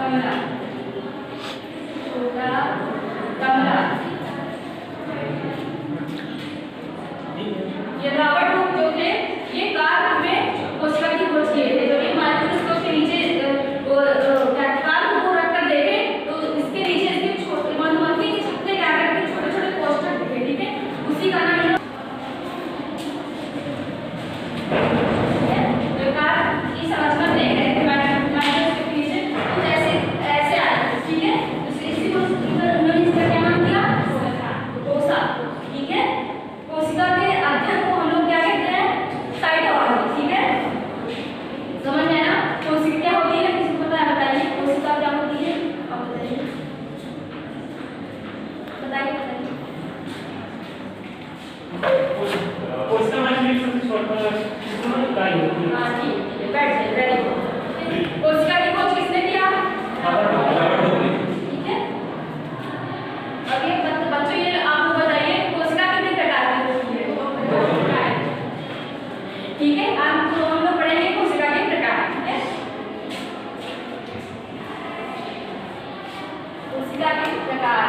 कमरा, छोटा कमरा। ये रॉबर्ट हुक जो थे ये कार में कोशिका की खोज किए थे। जब ये माइक्रोस्कोप के नीचे कार को रखकर देखे तो इसके नीचे इसके छोटे मधुमक्खी के छत्ते के आकार के छोटे छोटे कोष्ठक दिखे। ठीक है, उसी का नाम कार की संरचना देख रहे थे माइक्रोस्कोप के नीचे कुछ ऐसे ऐसे आया। ठीक है, इसी को उन्होंने इसका क्या नाम दिया? कोशिका। ठीक है, कोशिका के अध्ययन को हम लोग क्या कहते हैं? साइटोलॉजी। ठीक है, समझ में आया? कोशिका क्या होती है, किसको पता है? बताइए कोशिका क्या होती है, आप बताइए, बताइए बताइए। कोशिका में सबसे छोटा इकाई होती है। हाँ ठीक है, बैठ जाइए, वेरी गुड। कोशिका की खोज किसने किया? ठीक है, अब ये बच्चों ये आपको बताइए कोशिका कितने प्रकार की होती है? ठीक है, आज तो हम लोग पढ़ेंगे कोशिका के प्रकार। ठीक है, कोशिका के प्रकार।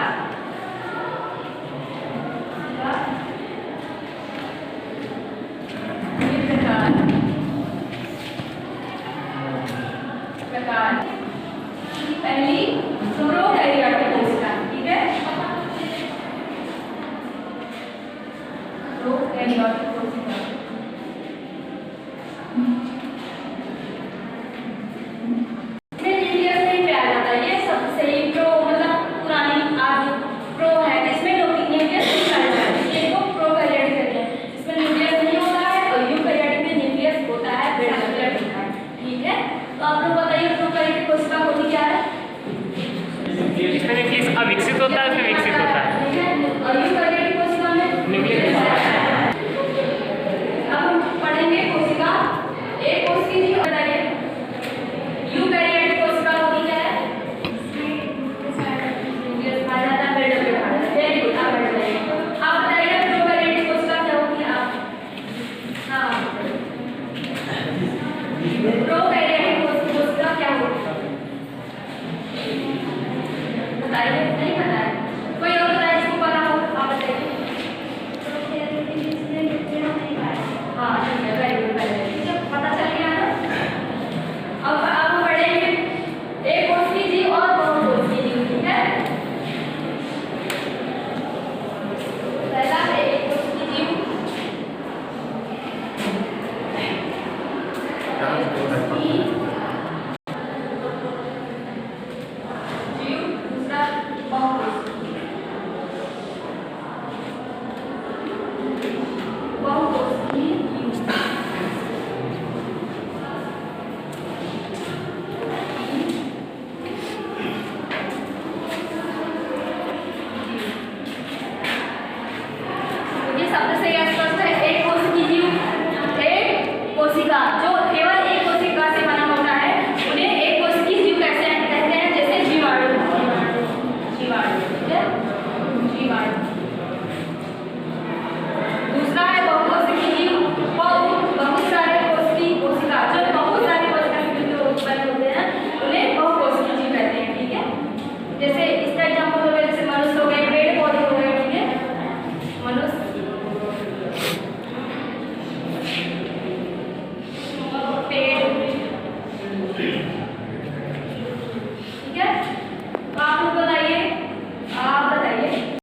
पहली प्रोकैरियोटिक कोशिका। ठीक है, प्रोकैरियोटिक कोशिका न्यूक्लियस नहीं पाया जाता। ये सबसे ही प्रो मतलब पुरानी आदि प्रो है, इसमें न्यूक्लियस नहीं पाया जाता, इसलिए इसको प्रोकैरियोटिक कहते हैं। इसमें न्यूक्लियस नहीं होता है और यूकैरियोटिक में न्यूक्लियस होता है, ब्लड होता है। ठीक है, तो आप लोग बताइए प्रोकैरियोटिक कोशिका होती क्या है? इसमें किस अविकसित होता है, फिर विकसित होता है। और यूकैरियोटिक कोशिका में न्यूक्लियस होता है। अब हम पढ़ेंगे कोशिका। एक कोशिका जी बताइए यूकैरियोटिक कोशिका होती क्या है? न्यूक्लियस आ जाता है, ब्लड में आ जाता है। वेरी गुड, आप बैठ जाइए। आप बताइए प्रोकैरियोटिक कोशिका क्या होती है? आप हाँ, प्रोकैरियोटिक कोशिका क्या होती है? बताइए, नहीं पता है? कोई और बताए जिसको पता हो, आप बताइए। हाँ ठीक है, वेरी गुड, ठीक है, पता चल गया ना। अब आप पढ़ेंगे एक कोशिकी जीव और बहु कोशिकी जीव। ठीक है, पहला है एक कोशिकी जीव, दूसरा बहु